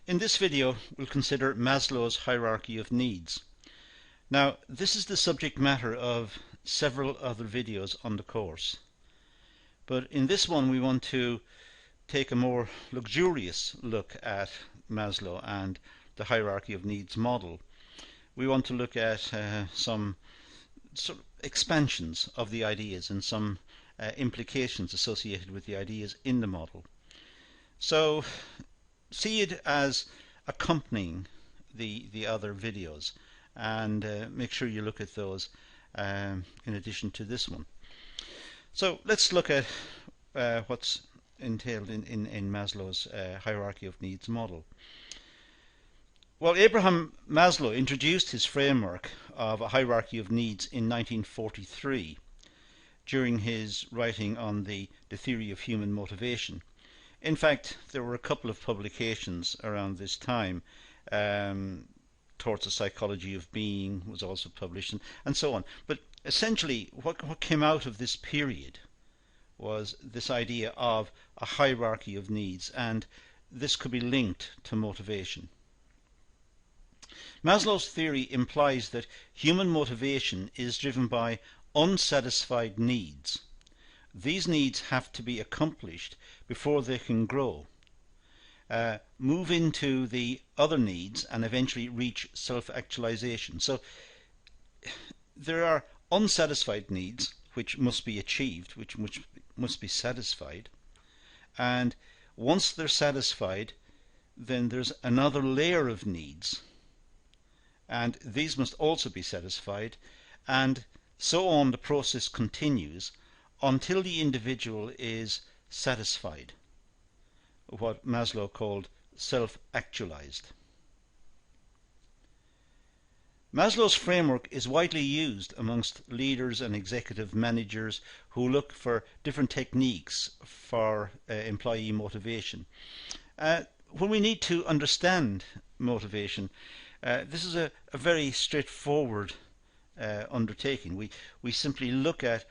In this video, we'll consider Maslow's hierarchy of needs. Now, this is the subject matter of several other videos on the course. But in this one, we want to take a more luxurious look at Maslow and the hierarchy of needs model. We want to look at some sort of expansions of the ideas and some implications associated with the ideas in the model. So see it as accompanying the other videos, and make sure you look at those in addition to this one. So let's look at what's entailed in Maslow's hierarchy of needs model. Well, Abraham Maslow introduced his framework of a hierarchy of needs in 1943 during his writing on the theory of human motivation. In fact, there were a couple of publications around this time. Towards the Psychology of Being was also published, and so on. But essentially, what came out of this period was this idea of a hierarchy of needs, and this could be linked to motivation. Maslow's theory implies that human motivation is driven by unsatisfied needs. These needs have to be accomplished before they can grow, move into the other needs, and eventually reach self-actualization. So there are unsatisfied needs which must be achieved, which must be satisfied, and once they're satisfied, then there's another layer of needs, and these must also be satisfied, and so on. The process continues until the individual is satisfied, what Maslow called self-actualized. Maslow's framework is widely used amongst leaders and executive managers who look for different techniques for employee motivation. When we need to understand motivation, this is a very straightforward undertaking. We simply look at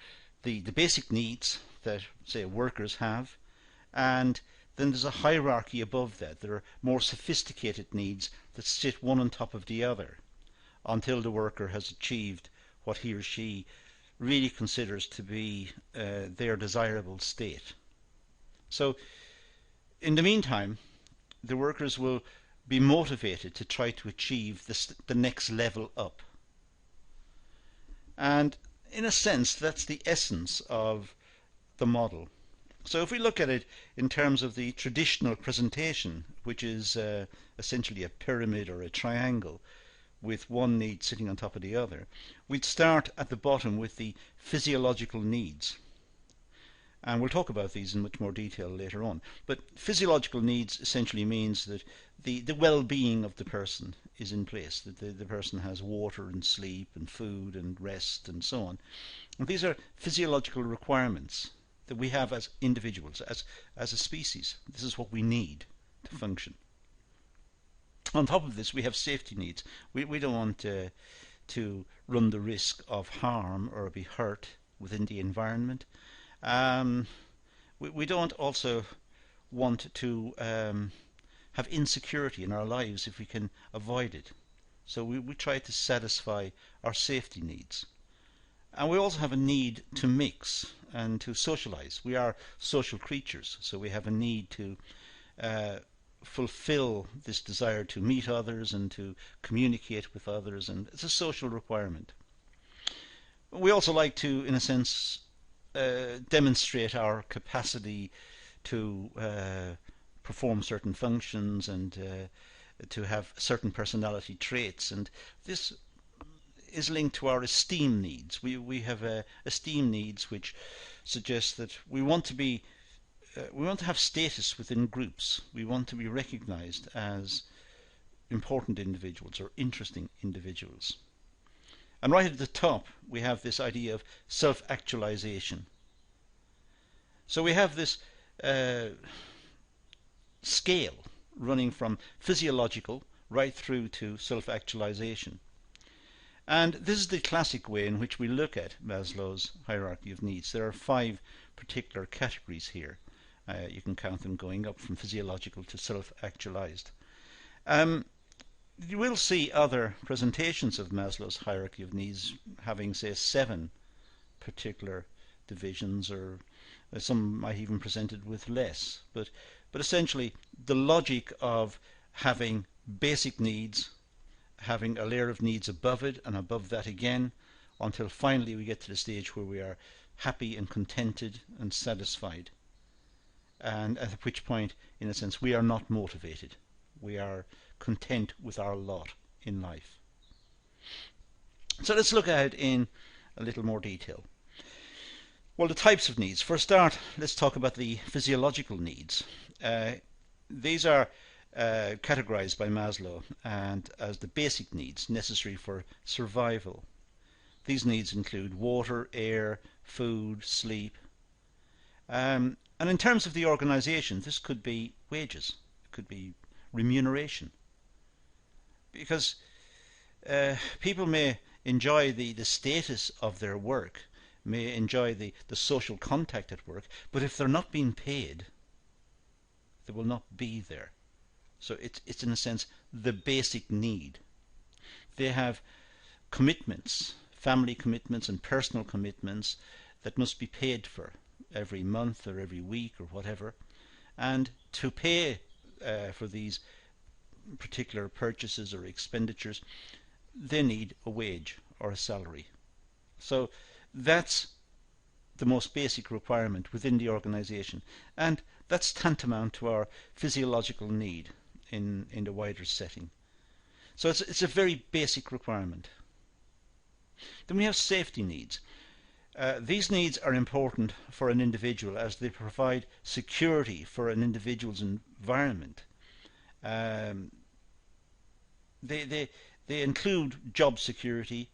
the basic needs that, say, workers have, and then there's a hierarchy above that. There are more sophisticated needs that sit one on top of the other until the worker has achieved what he or she really considers to be their desirable state. So in the meantime, the workers will be motivated to try to achieve the next level up. And in a sense, that's the essence of the model. So if we look at it in terms of the traditional presentation, which is essentially a pyramid or a triangle with one need sitting on top of the other, we'd start at the bottom with the physiological needs. And we'll talk about these in much more detail later on. But physiological needs essentially means that the well-being of the person is in place, that the person has water and sleep and food and rest and so on. And these are physiological requirements that we have as individuals, as a species. This is what we need to function. On top of this, we have safety needs. We don't want to run the risk of harm or be hurt within the environment. We don't also want to have insecurity in our lives if we can avoid it. So we try to satisfy our safety needs. And we also have a need to mix and to socialize. We are social creatures, so we have a need to fulfill this desire to meet others and to communicate with others, and it's a social requirement. We also like to, in a sense, demonstrate our capacity to perform certain functions and to have certain personality traits, and this is linked to our esteem needs. We have esteem needs which suggest that we want to have status within groups. We want to be recognized as important individuals or interesting individuals. And right at the top we have this idea of self-actualization. So we have this scale running from physiological right through to self-actualization. And this is the classic way in which we look at Maslow's hierarchy of needs. There are 5 particular categories here. You can count them going up from physiological to self-actualized. Um, you will see other presentations of Maslow's hierarchy of needs having, say, 7 particular divisions, or some might even present it with less. But essentially, the logic of having basic needs, having a layer of needs above it, and above that again, until finally we get to the stage where we are happy and contented and satisfied. And at which point, in a sense, we are not motivated. We are content with our lot in life. So let's look at it in a little more detail. Well, the types of needs. For a start, let's talk about the physiological needs. These are categorized by Maslow and as the basic needs necessary for survival. These needs include water, air, food, sleep. And in terms of the organization, this could be wages, it could be remuneration. Because people may enjoy the status of their work, may enjoy the social contact at work, but if they're not being paid, they will not be there. So it's in a sense the basic need. They have commitments, family commitments and personal commitments that must be paid for every month or every week or whatever. And to pay for these particular purchases or expenditures, they need a wage or a salary. So that's the most basic requirement within the organization, and that's tantamount to our physiological need in the wider setting. So it's a very basic requirement. Then we have safety needs. These needs are important for an individual as they provide security for an individual's environment. They include job security,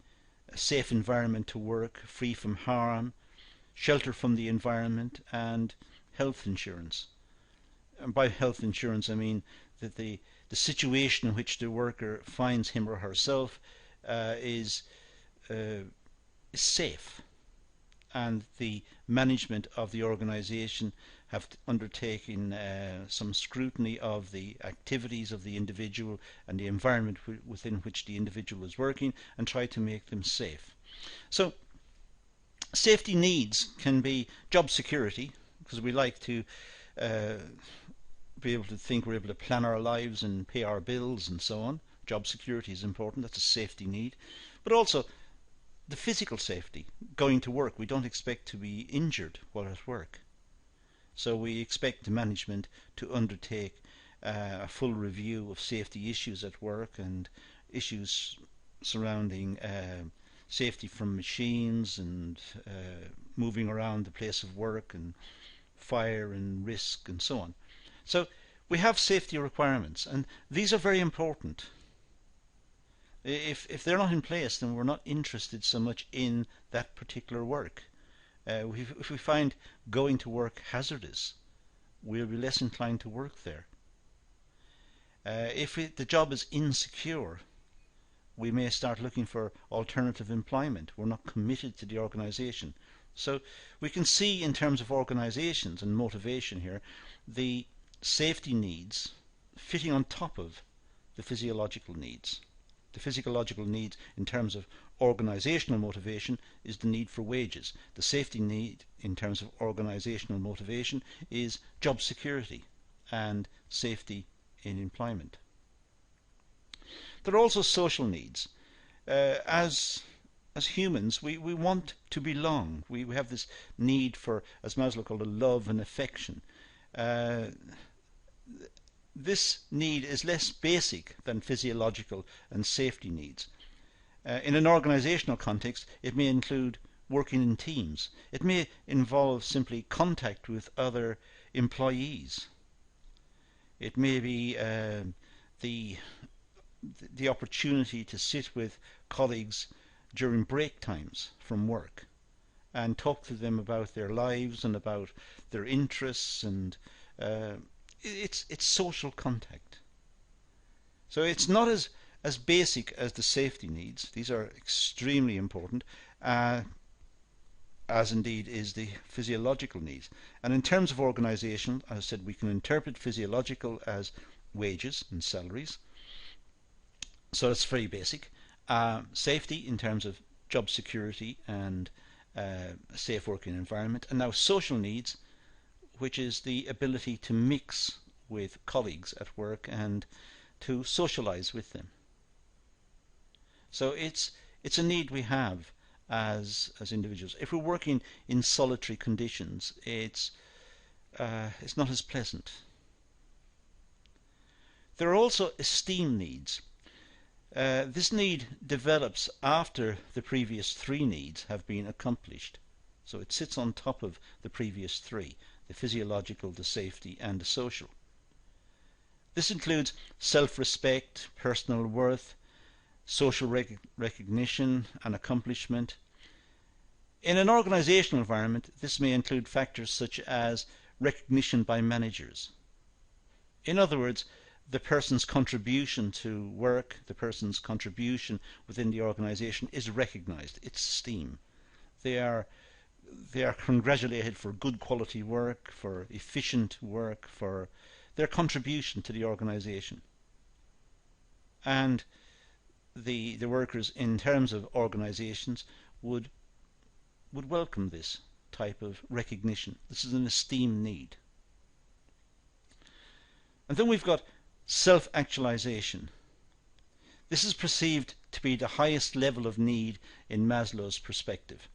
a safe environment to work, free from harm, shelter from the environment, and health insurance. And by health insurance I mean that the situation in which the worker finds him or herself is safe, and the management of the organization have undertaken some scrutiny of the activities of the individual and the environment within which the individual is working, and try to make them safe. So safety needs can be job security, because we like to be able to think we're able to plan our lives and pay our bills and so on. Job security is important, that's a safety need. But also the physical safety, going to work. We don't expect to be injured while at work. So we expect the management to undertake a full review of safety issues at work and issues surrounding safety from machines and moving around the place of work and fire and risk and so on. So we have safety requirements, and these are very important. If they're not in place, then we're not interested so much in that particular work. If we find going to work hazardous, we'll be less inclined to work there. If the job is insecure, we may start looking for alternative employment. We're not committed to the organization. So we can see in terms of organizations and motivation here, the safety needs fitting on top of the physiological needs. The physiological needs in terms of organizational motivation is the need for wages. The safety need in terms of organizational motivation is job security and safety in employment. There are also social needs. As humans, we want to belong. We have this need for, as Maslow called it, love and affection. This need is less basic than physiological and safety needs. In an organizational context, it may include working in teams. It may involve simply contact with other employees. It may be the opportunity to sit with colleagues during break times from work and talk to them about their lives and about their interests, and it's social contact. So it's not as basic as the safety needs. These are extremely important, as indeed is the physiological needs. And in terms of organization, as I said, we can interpret physiological as wages and salaries, So it's very basic. Safety in terms of job security and a safe working environment. And now social needs, which is the ability to mix with colleagues at work and to socialize with them. So it's a need we have as individuals. If we're working in solitary conditions, it's not as pleasant. There are also esteem needs. This need develops after the previous three needs have been accomplished. So it sits on top of the previous three: the physiological, the safety, and the social. This includes self-respect, personal worth, social recognition and accomplishment. In an organizational environment, this may include factors such as recognition by managers. In other words, the person's contribution to work, the person's contribution within the organization is recognized. It's esteem. They are congratulated for good quality work, for efficient work, for their contribution to the organization. And the workers, in terms of organizations, would welcome this type of recognition. This is an esteem need. And then we've got self-actualization. This is perceived to be the highest level of need in Maslow's perspective.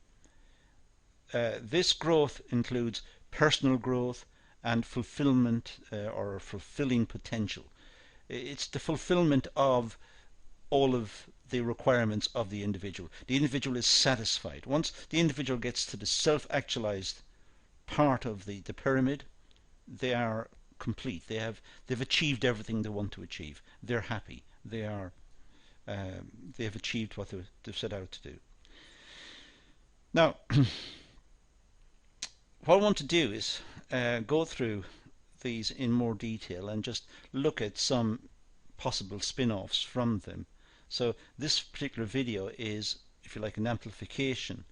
This growth includes personal growth and fulfillment or fulfilling potential. It's the fulfillment of all of the requirements of the individual. The individual is satisfied. Once the individual gets to the self-actualized part of the pyramid, they are complete. They've achieved everything they want to achieve. They're happy. They've achieved what they've set out to do. Now, what I want to do is go through these in more detail and just look at some possible spin-offs from them. So this particular video is, if you like, an amplification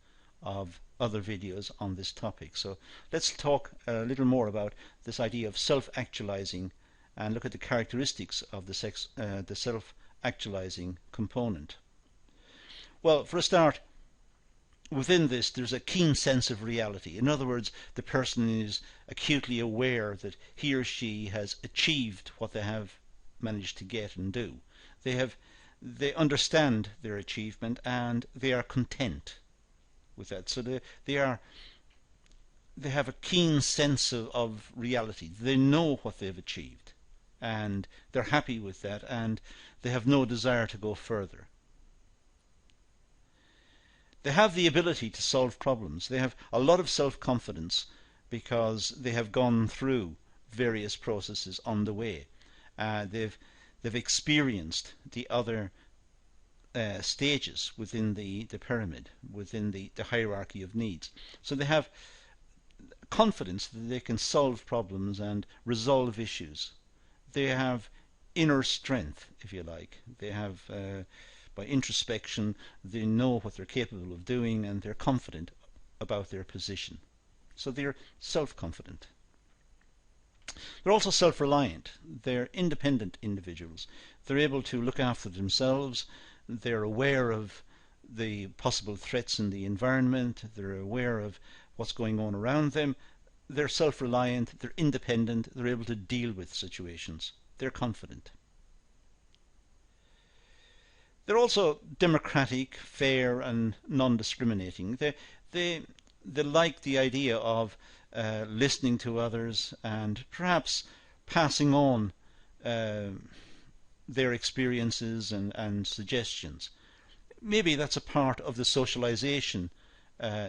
of other videos on this topic. So let's talk a little more about this idea of self-actualizing and look at the characteristics of the self-actualizing component. Well, for a start, within this there's a keen sense of reality. In other words, the person is acutely aware that he or she has achieved what they have managed to get and do. They understand their achievement and they are content with that. So they have a keen sense of reality. They know what they've achieved and they're happy with that, and they have no desire to go further. They have the ability to solve problems. They have a lot of self-confidence because they have gone through various processes on the way. They've experienced the other stages within the pyramid, within the hierarchy of needs. So they have confidence that they can solve problems and resolve issues. They have inner strength, if you like. They have, by introspection, they know what they're capable of doing and they're confident about their position. So they're self-confident. They're also self-reliant. They're independent individuals. They're able to look after themselves. They're aware of the possible threats in the environment. They're aware of what's going on around them. They're self-reliant. They're independent. They're able to deal with situations. They're confident. They're also democratic, fair, and non-discriminating. They like the idea of listening to others and perhaps passing on their experiences and suggestions. Maybe that's a part of the socialization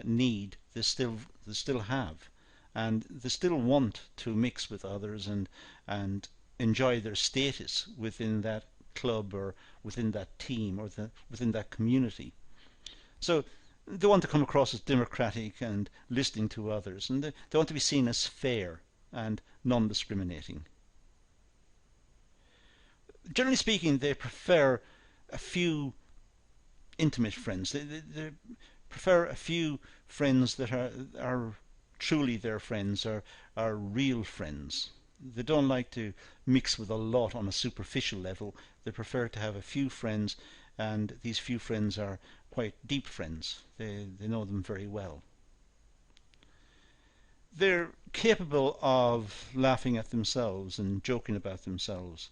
need they still have, and they still want to mix with others and enjoy their status within that club or within that team or within that community. So they want to come across as democratic and listening to others, and they want to be seen as fair and non-discriminating. Generally speaking, they prefer a few intimate friends. They prefer a few friends that are truly their friends, are real friends. They don't like to mix with a lot on a superficial level. They prefer to have a few friends, and these few friends are quite deep friends. They know them very well. They're capable of laughing at themselves and joking about themselves.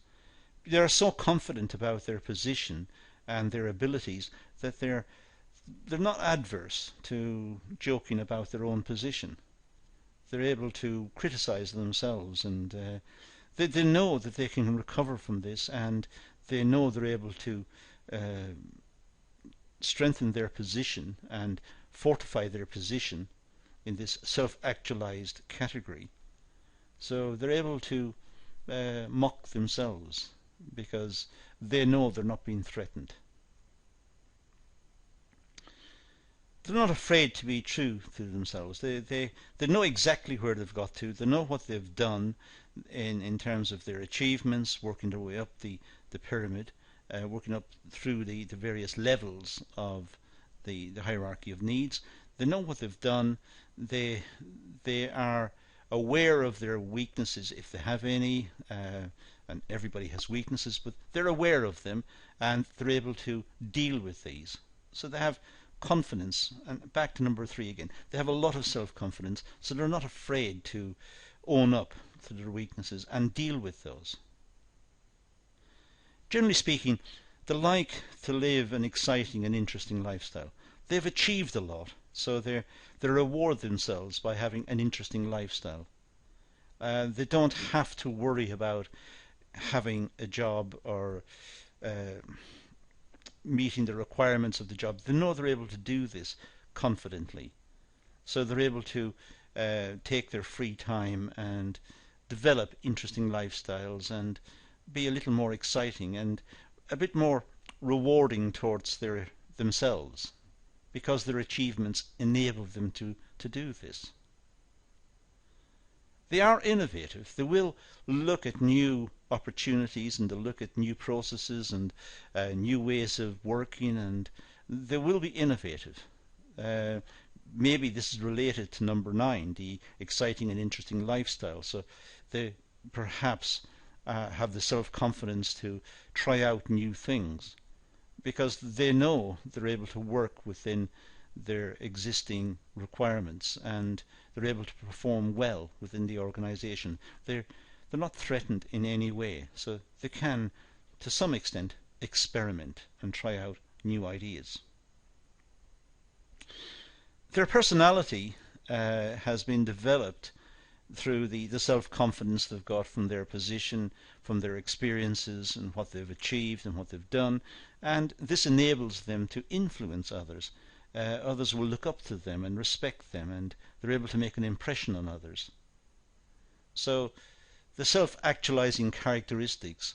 They are so confident about their position and their abilities that they're not adverse to joking about their own position. They're able to criticize themselves, and they know that they can recover from this, and they know they're able to uh, strengthen their position and fortify their position in this self-actualized category. So they're able to mock themselves because they know they're not being threatened. They're not afraid to be true to themselves. They know exactly where they've got to. They know what they've done in terms of their achievements, working their way up the pyramid, working up through the various levels of the hierarchy of needs. They know what they've done. They are aware of their weaknesses if they have any, and everybody has weaknesses, but they're aware of them and they're able to deal with these. So they have confidence, and back to number 3 again, they have a lot of self-confidence, so they're not afraid to own up to their weaknesses and deal with those. Generally speaking, they like to live an exciting and interesting lifestyle. They've achieved a lot, so they reward themselves by having an interesting lifestyle. They don't have to worry about having a job or meeting the requirements of the job. They know they're able to do this confidently. So they're able to take their free time and develop interesting lifestyles and be a little more exciting and a bit more rewarding towards themselves, because their achievements enable them to do this. They are innovative. They will look at new opportunities, and they'll look at new processes and new ways of working, and they will be innovative. Maybe this is related to number 9, the exciting and interesting lifestyle. So they perhaps have the self-confidence to try out new things because they know they're able to work within their existing requirements and they're able to perform well within the organization. They're not threatened in any way, so they can, to some extent, experiment and try out new ideas. Their personality has been developed through the self-confidence they've got from their position, from their experiences and what they've achieved and what they've done, and this enables them to influence others. Others will look up to them and respect them, and they're able to make an impression on others. So the self-actualizing characteristics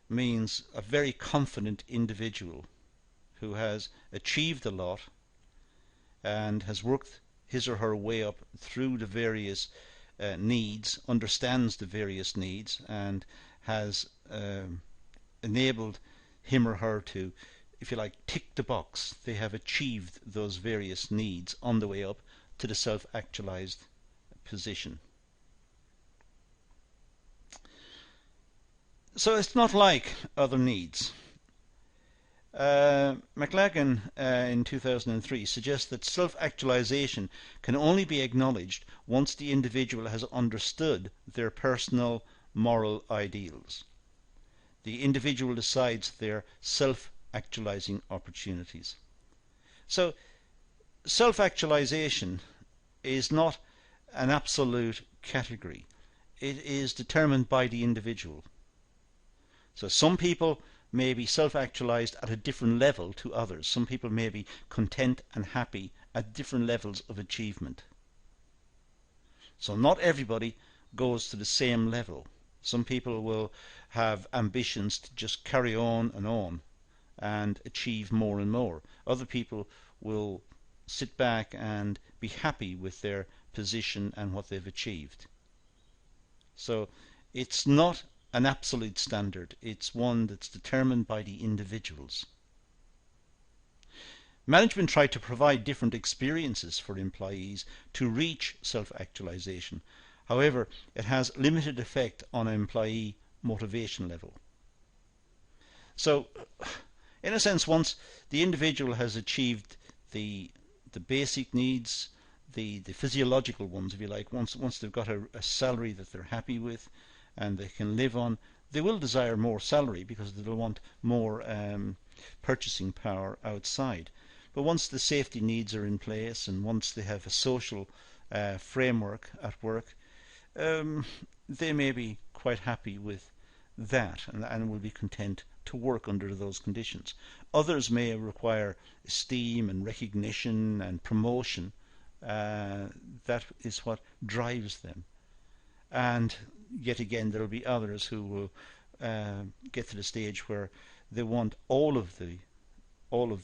means a very confident individual who has achieved a lot and has worked his or her way up through the various needs, understands the various needs, and has enabled him or her to, if you like, tick the box. They have achieved those various needs on the way up to the self-actualized position. So it's not like other needs. McLagan in 2003 suggests that self-actualization can only be acknowledged once the individual has understood their personal moral ideals. The individual decides their self-actualizing opportunities. So self-actualization is not an absolute category. It is determined by the individual. So some people may be self-actualized at a different level to others. Some people may be content and happy at different levels of achievement. So not everybody goes to the same level. Some people will have ambitions to just carry on and achieve more and more. Other people will sit back and be happy with their position and what they've achieved. So it's not an absolute standard. It's one that's determined by the individuals. Management try to provide different experiences for employees to reach self-actualization. However, it has limited effect on an employee motivation level. So, in a sense, once the individual has achieved the basic needs, the physiological ones, if you like, once they've got a salary that they're happy with and they can live on, they will desire more salary because they'll want more purchasing power outside. But once the safety needs are in place and once they have a social framework at work, they may be quite happy with that and will be content to work under those conditions. Others may require esteem and recognition and promotion. That is what drives them. And yet again, there will be others who will get to the stage where they want all of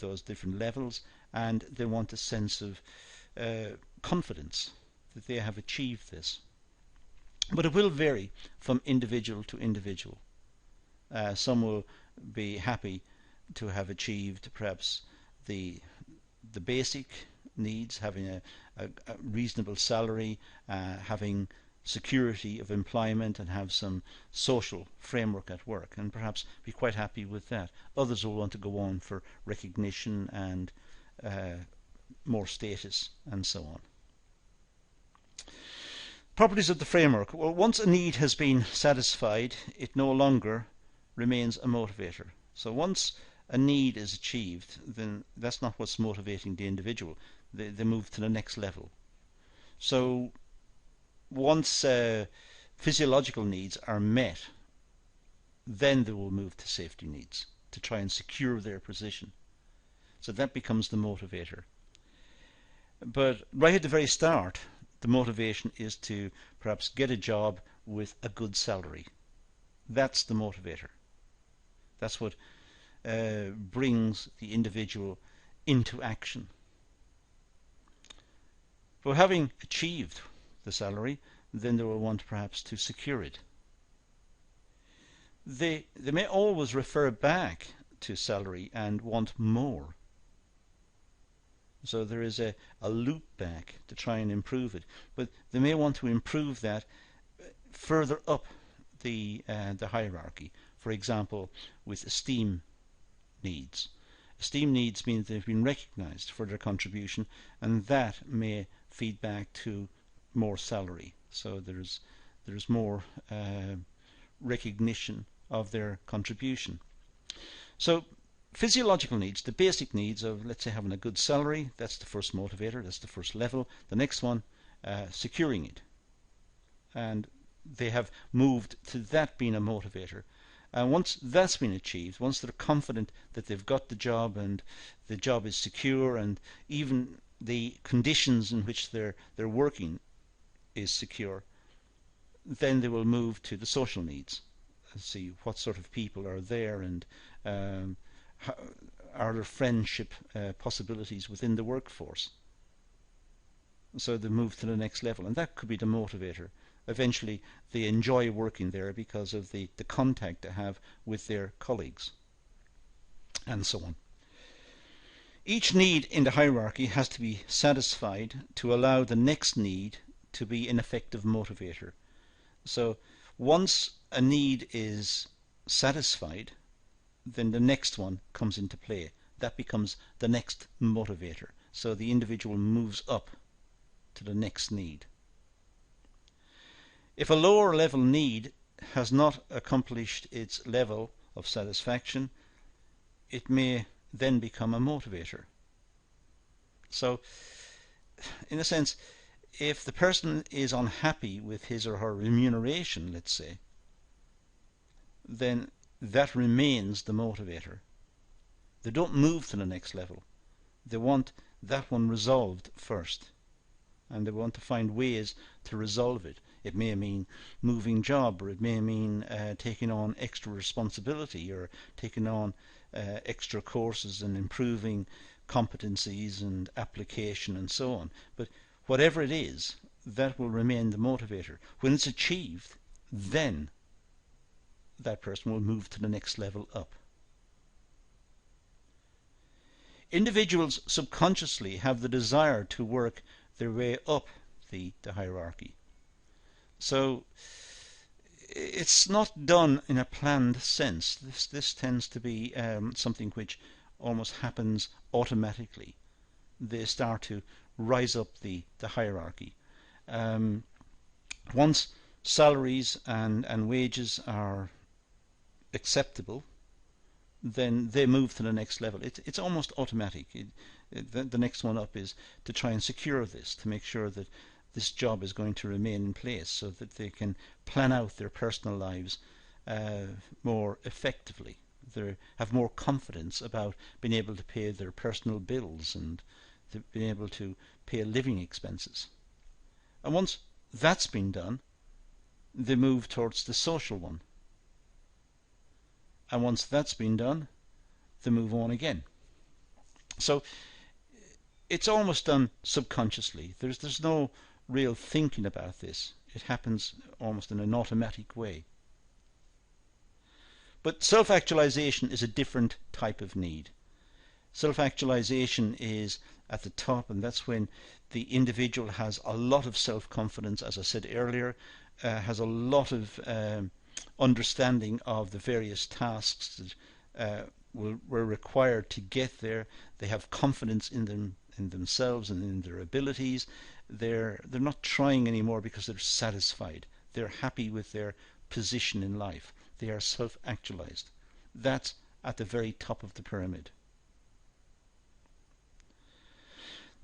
those different levels, and they want a sense of confidence that they have achieved this. But it will vary from individual to individual. Some will be happy to have achieved perhaps the basic needs, having a reasonable salary, having security of employment, and have some social framework at work, and perhaps be quite happy with that. Others will want to go on for recognition and more status and so on. Properties of the framework. Well, once a need has been satisfied, it no longer remains a motivator. So once a need is achieved, then that's not what's motivating the individual. They move to the next level. So once physiological needs are met, then they will move to safety needs to try and secure their position. So that becomes the motivator. But right at the very start, the motivation is to perhaps get a job with a good salary. That's the motivator. That's what brings the individual into action. But having achieved the salary, then they will want perhaps to secure it. They may always refer back to salary and want more. So there is a loop back to try and improve it. But they may want to improve that further up the hierarchy. For example, with esteem needs. Esteem needs mean they've been recognized for their contribution, and that may feed back to more salary. So there's more recognition of their contribution. So physiological needs, the basic needs of, let's say, having a good salary, that's the first motivator, that's the first level. The next one, securing it. And they have moved to that being a motivator. And once that's been achieved, once they're confident that they've got the job and the job is secure and even the conditions in which they're working is secure, then they will move to the social needs. See what sort of people are there, and are there friendship possibilities within the workforce. So they move to the next level, and that could be the motivator. Eventually they enjoy working there because of the contact they have with their colleagues, and so on. Each need in the hierarchy has to be satisfied to allow the next need to be an effective motivator. So once a need is satisfied, then the next one comes into play. That becomes the next motivator. So the individual moves up to the next need. If a lower level need has not accomplished its level of satisfaction, it may then become a motivator. So, in a sense, if the person is unhappy with his or her remuneration, let's say, then that remains the motivator. They don't move to the next level. They want that one resolved first, and they want to find ways to resolve it. It may mean moving job, or it may mean taking on extra responsibility, or taking on extra courses and improving competencies and application and so on. But whatever it is, that will remain the motivator. When it's achieved, then that person will move to the next level up. Individuals subconsciously have the desire to work their way up the hierarchy. So it's not done in a planned sense. This tends to be something which almost happens automatically. They start to rise up the hierarchy. Um, Once salaries and wages are acceptable, then they move to the next level. It's almost automatic. The next one up is to try and secure this, to make sure that this job is going to remain in place so that they can plan out their personal lives more effectively. They have more confidence about being able to pay their personal bills and to being able to pay living expenses. And once that's been done, they move towards the social one. And once that's been done, they move on again. So it's almost done subconsciously. There's no real thinking about this. It happens almost in an automatic way. But self-actualization is a different type of need. Self-actualization is at the top, and that's when the individual has a lot of self-confidence, as I said earlier, has a lot of understanding of the various tasks that were required to get there. They have confidence in themselves and in their abilities. They're not trying anymore because they're satisfied. They're happy with their position in life. They are self-actualized. That's at the very top of the pyramid.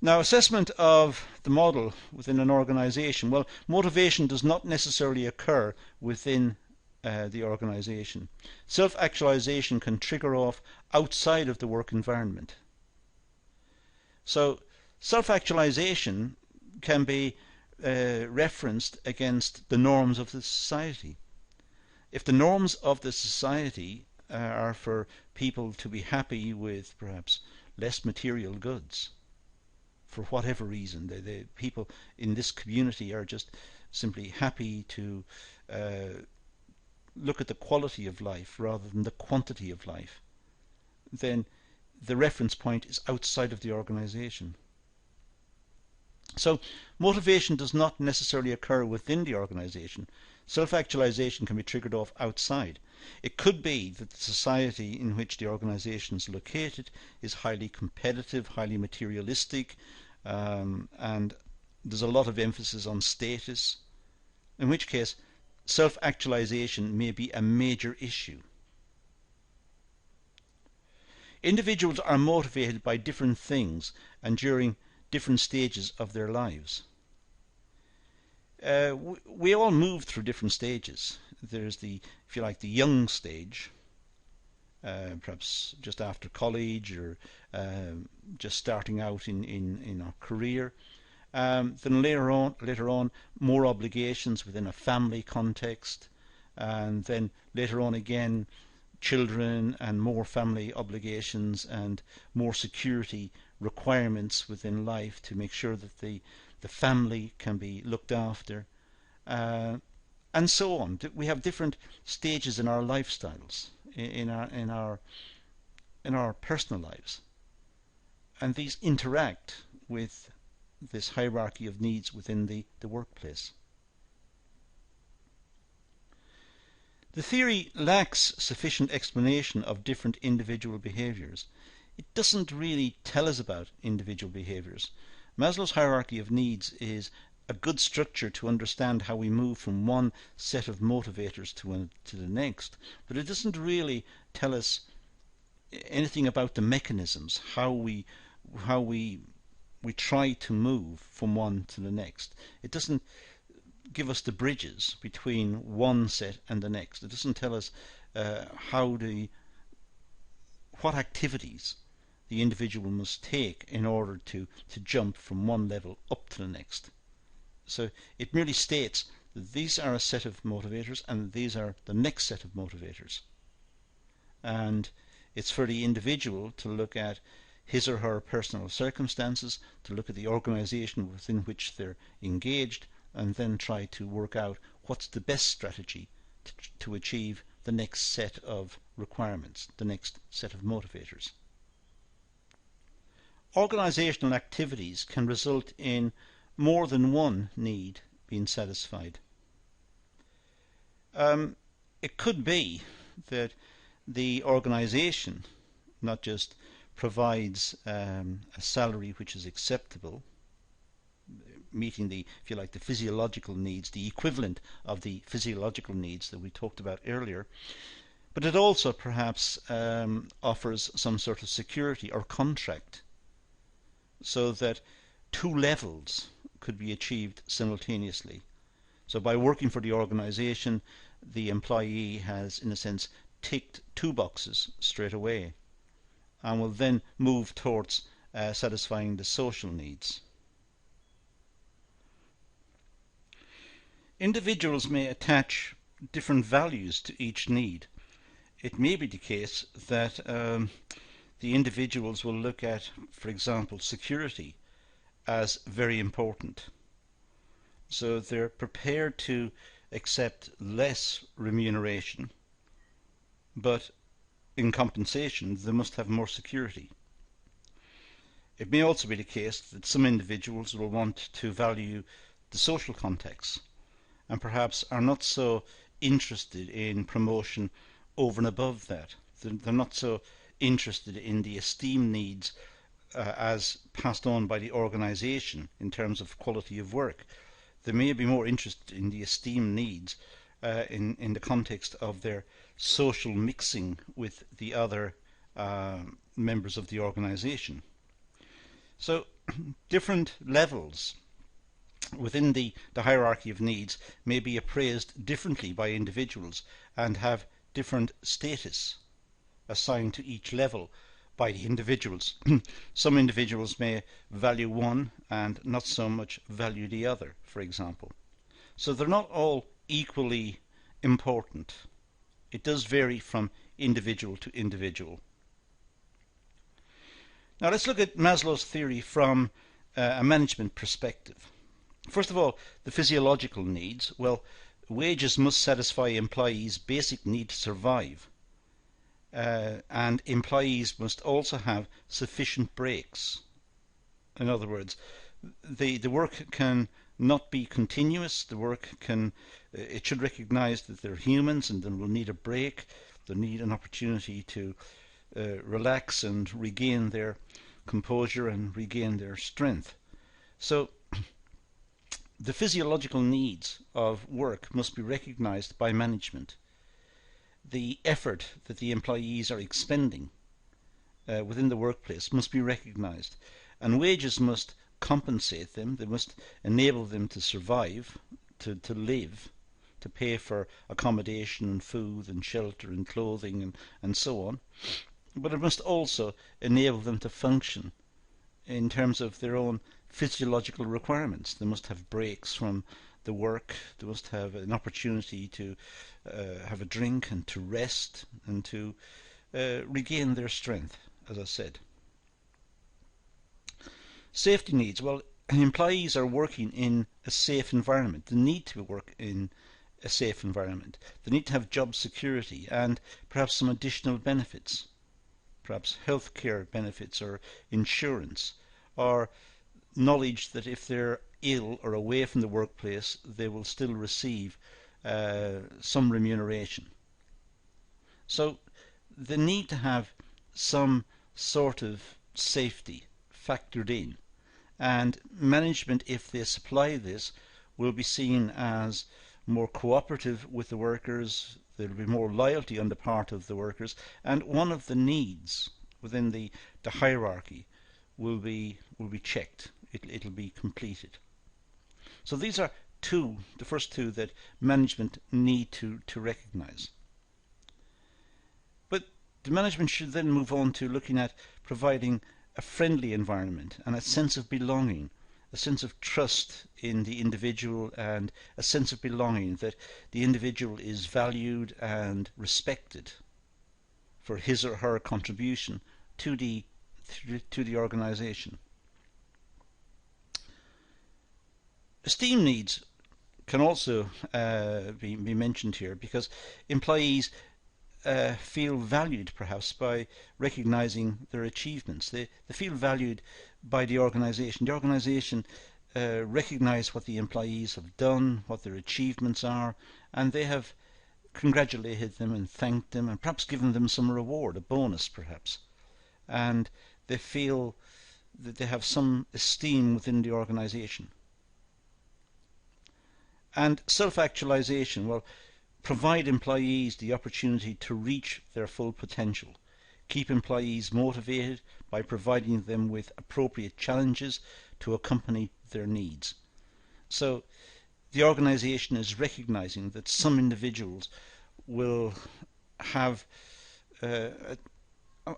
Now, assessment of the model within an organization. Well, motivation does not necessarily occur within the organization. Self-actualization can trigger off outside of the work environment. So, self-actualization can be referenced against the norms of the society. If the norms of the society are for people to be happy with perhaps less material goods, for whatever reason, the people in this community are just simply happy to look at the quality of life rather than the quantity of life, then the reference point is outside of the organization. So motivation does not necessarily occur within the organization. Self-actualization can be triggered off outside. It could be that the society in which the organization is located is highly competitive, highly materialistic, and there's a lot of emphasis on status, in which case self-actualization may be a major issue. Individuals are motivated by different things and during different stages of their lives. We all move through different stages. There's the, if you like, the young stage, perhaps just after college or just starting out in our career. Then later on, more obligations within a family context, and then later on again, children and more family obligations and more security requirements within life to make sure that the family can be looked after, and so on. We have different stages in our lifestyles, in our personal lives, and these interact with this hierarchy of needs within the workplace. The theory lacks sufficient explanation of different individual behaviors. It doesn't really tell us about individual behaviors. Maslow's hierarchy of needs is a good structure to understand how we move from one set of motivators to the next, but it doesn't really tell us anything about the mechanisms, how we try to move from one to the next. It doesn't give us the bridges between one set and the next. It doesn't tell us what activities the individual must take in order to jump from one level up to the next. So it merely states that these are a set of motivators and these are the next set of motivators. And it's for the individual to look at his or her personal circumstances, to look at the organization within which they're engaged, and then try to work out what's the best strategy to achieve the next set of requirements, the next set of motivators. Organizational activities can result in more than one need being satisfied. Um, it could be that the organization not just provides a salary which is acceptable, meeting the, if you like, the physiological needs, the equivalent of the physiological needs that we talked about earlier, but it also perhaps offers some sort of security or contract so that two levels could be achieved simultaneously. So by working for the organization, the employee has, in a sense, ticked two boxes straight away and will then move towards satisfying the social needs. Individuals may attach different values to each need. It may be the case that the individuals will look at, for example, security as very important. So they're prepared to accept less remuneration, but in compensation they must have more security. It may also be the case that some individuals will want to value the social context and perhaps are not so interested in promotion over and above that. They're not so interested in the esteem needs as passed on by the organisation in terms of quality of work. They may be more interested in the esteem needs in the context of their social mixing with the other members of the organisation. So different levels within the hierarchy of needs may be appraised differently by individuals and have different status assigned to each level by the individuals. Some individuals may value one and not so much value the other, for example. So they're not all equally important. It does vary from individual to individual. Now let's look at Maslow's theory from a management perspective. First of all, the physiological needs. Well, wages must satisfy employees' basic need to survive. And employees must also have sufficient breaks. In other words, the work can not be continuous. The work it should recognize that they're humans and then will need a break. They need an opportunity to relax and regain their composure and regain their strength. So the physiological needs of work must be recognized by management. The effort that the employees are expending within the workplace must be recognized, and wages must compensate them. They must enable them to survive, to live, to pay for accommodation and food and shelter and clothing and so on. But it must also enable them to function in terms of their own physiological requirements. They must have breaks from the work. They must have an opportunity to have a drink and to rest and to regain their strength, as I said. Safety needs. Well, employees are working in a safe environment. They need to work in a safe environment. They need to have job security and perhaps some additional benefits, perhaps healthcare benefits or insurance, or knowledge that if they're ill or away from the workplace they will still receive some remuneration. So they need to have some sort of safety factored in, and management, if they supply this, will be seen as more cooperative with the workers. There will be more loyalty on the part of the workers, and one of the needs within the hierarchy will be checked. It'll be completed. So these are the first two that management need to recognize. But the management should then move on to looking at providing a friendly environment and a sense of belonging, a sense of trust in the individual, and a sense of belonging that the individual is valued and respected for his or her contribution to the organization. Esteem needs can also be mentioned here, because employees feel valued perhaps by recognizing their achievements. They feel valued by the organization. The organization recognize what the employees have done, what their achievements are, and they have congratulated them and thanked them and perhaps given them some reward, a bonus perhaps. And they feel that they have some esteem within the organization. And self-actualization, well, provide employees the opportunity to reach their full potential. Keep employees motivated by providing them with appropriate challenges to accompany their needs. So the organization is recognizing that some individuals will have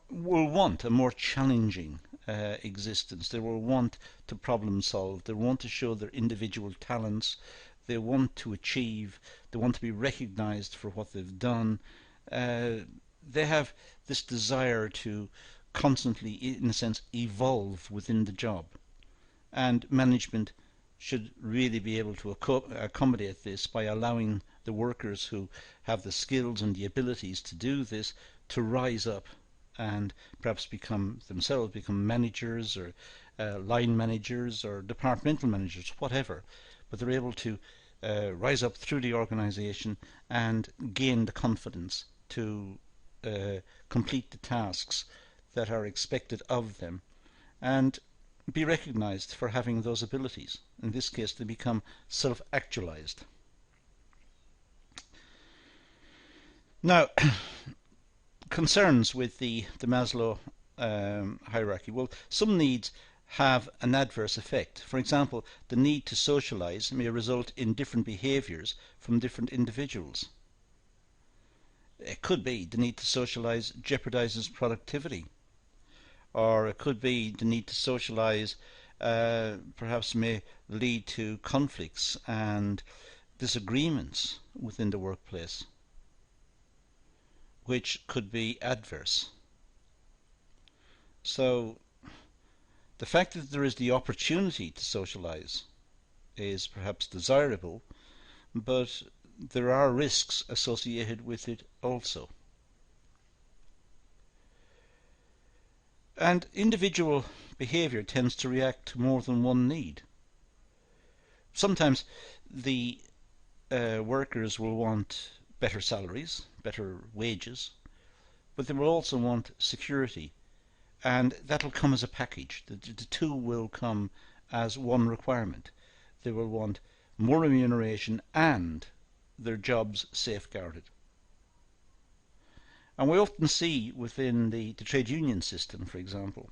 will want a more challenging existence. They will want to problem solve. They want to show their individual talents. They want to achieve. They want to be recognized for what they've done. They have this desire to constantly, in a sense, evolve within the job. And management should really be able to accommodate this by allowing the workers who have the skills and the abilities to do this to rise up and perhaps become managers or line managers or departmental managers, whatever. But they're able to rise up through the organization and gain the confidence to complete the tasks that are expected of them and be recognized for having those abilities. In this case, they become self-actualized. Now, concerns with the Maslow hierarchy. Well, some needs have an adverse effect. For example, the need to socialize may result in different behaviors from different individuals. It could be the need to socialize jeopardizes productivity, or it could be the need to socialize perhaps may lead to conflicts and disagreements within the workplace, which could be adverse. So the fact that there is the opportunity to socialize is perhaps desirable, but there are risks associated with it also. And individual behavior tends to react to more than one need. Sometimes the workers will want better salaries, better wages, but they will also want security, and that'll come as a package. The two will come as one requirement. They will want more remuneration and their jobs safeguarded. And we often see within the trade union system, for example,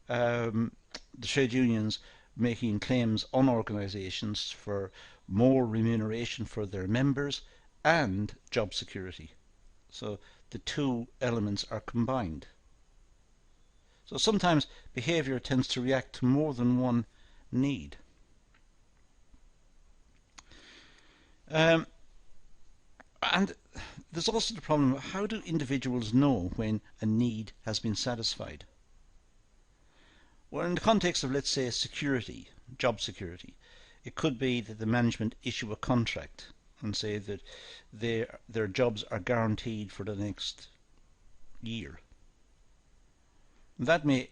the trade unions making claims on organisations for more remuneration for their members and job security. So the two elements are combined. So sometimes behaviour tends to react to more than one need. And there's also the problem of how do individuals know when a need has been satisfied? Well, in the context of, let's say, security, job security, it could be that the management issue a contract and say that their jobs are guaranteed for the next year. That may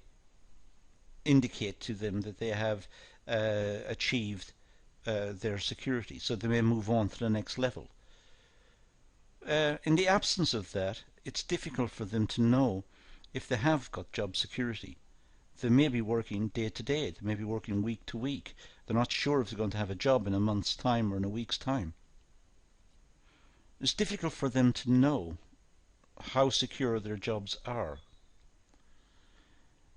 indicate to them that they have achieved their security, so they may move on to the next level. In the absence of that, it's difficult for them to know if they have got job security. They may be working day to day, they may be working week to week. They're not sure if they're going to have a job in a month's time or in a week's time. It's difficult for them to know how secure their jobs are.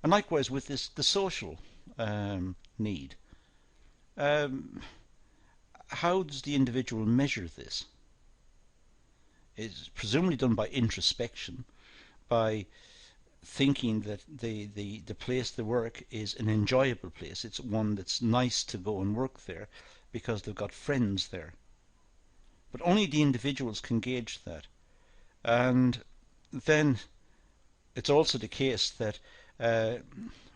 And likewise with this, the social need. How does the individual measure this? It's presumably done by introspection, by thinking that the place they work is an enjoyable place. It's one that's nice to go and work there because they've got friends there. But only the individuals can gauge that. And then it's also the case that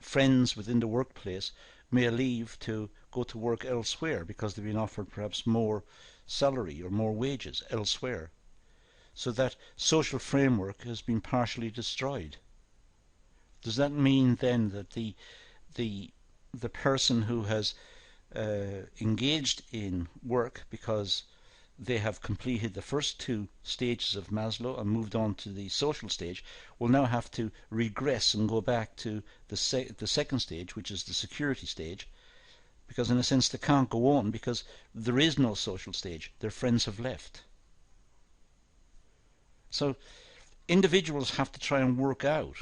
friends within the workplace may leave to go to work elsewhere because they've been offered perhaps more salary or more wages elsewhere. So that social framework has been partially destroyed. Does that mean then that the person who has engaged in work because they have completed the first two stages of Maslow and moved on to the social stage, will now have to regress and go back to the second stage, which is the security stage, because in a sense they can't go on because there is no social stage. Their friends have left. So individuals have to try and work out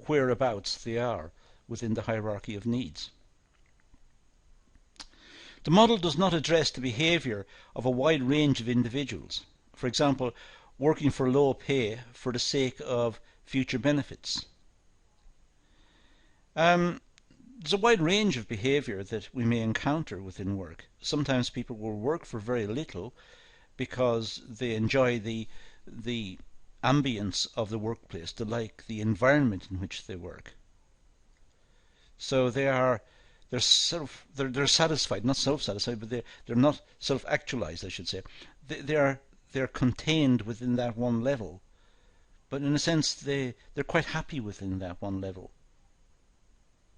whereabouts they are within the hierarchy of needs. The model does not address the behavior of a wide range of individuals. For example, working for low pay for the sake of future benefits. There's a wide range of behavior that we may encounter within work. Sometimes people will work for very little because they enjoy the ambience of the workplace, they like the environment in which they work. So they're satisfied, not self-satisfied, but they're not self-actualized, I should say. They're contained within that one level, but in a sense they're quite happy within that one level.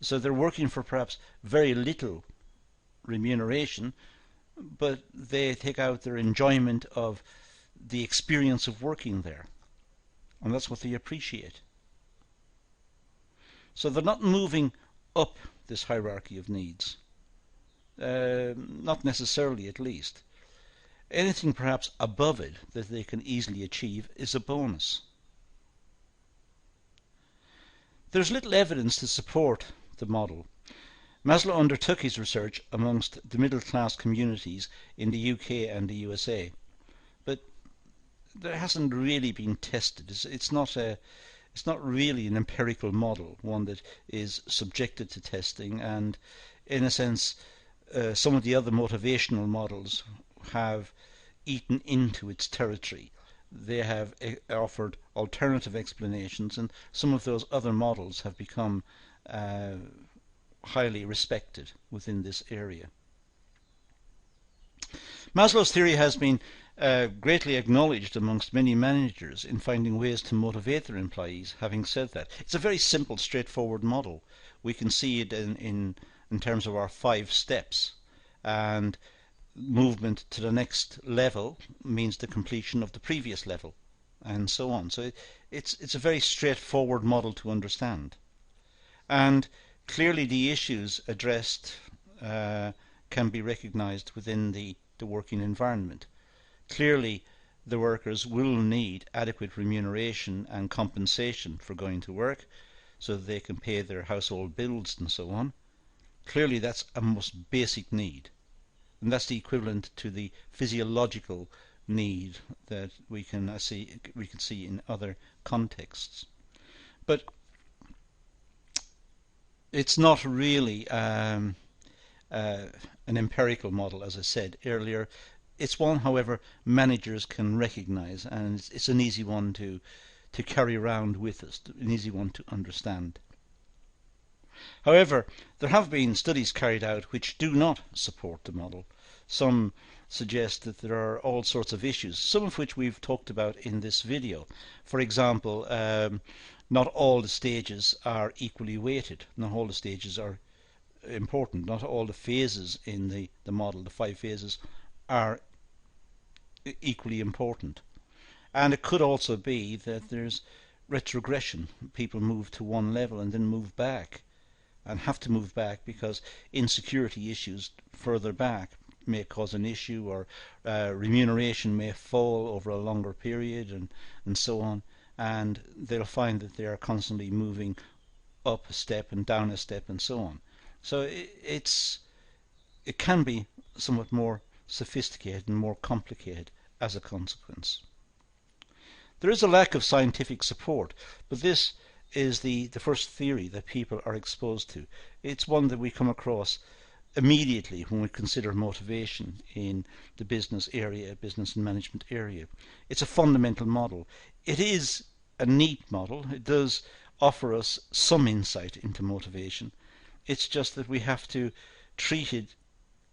So they're working for perhaps very little remuneration, but they take out their enjoyment of the experience of working there, and that's what they appreciate. So they're not moving up this hierarchy of needs, not necessarily, at least. Anything perhaps above it that they can easily achieve is a bonus. There's little evidence to support the model. Maslow undertook his research amongst the middle class communities in the UK and the USA, but there hasn't really been tested. It's not really an empirical model, one that is subjected to testing, and in a sense some of the other motivational models have eaten into its territory. They have offered alternative explanations, and some of those other models have become highly respected within this area. Maslow's theory has been greatly acknowledged amongst many managers in finding ways to motivate their employees. Having said that, it's a very simple, straightforward model. We can see it in terms of our 5 steps, and movement to the next level means the completion of the previous level, and so on. So it's a very straightforward model to understand, and clearly the issues addressed can be recognized within the working environment. Clearly the workers will need adequate remuneration and compensation for going to work so that they can pay their household bills and so on. Clearly that's a most basic need, and that's the equivalent to the physiological need that we can see in other contexts. But it's not really an empirical model, as I said earlier. It's one, however, managers can recognize, and it's an easy one to carry around with us, an easy one to understand. However, there have been studies carried out which do not support the model. Some suggest that there are all sorts of issues, some of which we've talked about in this video. For example, not all the stages are equally weighted. Not all the stages are important. Not all the phases in the model, the 5 phases, are equally important. And it could also be that there's retrogression. People move to one level and then move back, and have to move back because insecurity issues further back may cause an issue, or remuneration may fall over a longer period, and so on. And they'll find that they are constantly moving up a step and down a step and so on. So it can be somewhat more sophisticated and more complicated as a consequence. There is a lack of scientific support, but this is the first theory that people are exposed to. It's one that we come across immediately when we consider motivation in the business area, business and management area. It's a fundamental model. It is a neat model. It does offer us some insight into motivation. It's just that we have to treat it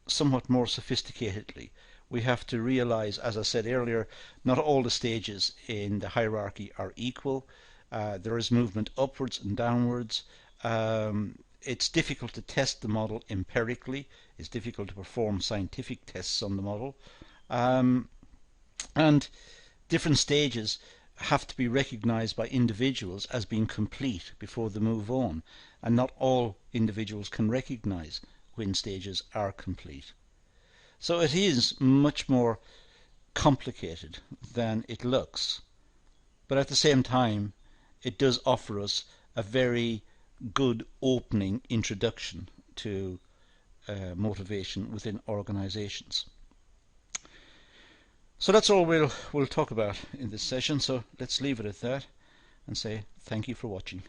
somewhat more sophisticatedly. We have to realize, as I said earlier, not all the stages in the hierarchy are equal. There is movement upwards and downwards. It's difficult to test the model empirically. It's difficult to perform scientific tests on the model. And different stages have to be recognized by individuals as being complete before they move on, and not all individuals can recognize when stages are complete. So it is much more complicated than it looks, but at the same time it does offer us a very good opening introduction to motivation within organizations. So that's all we'll talk about in this session, so let's leave it at that and say thank you for watching.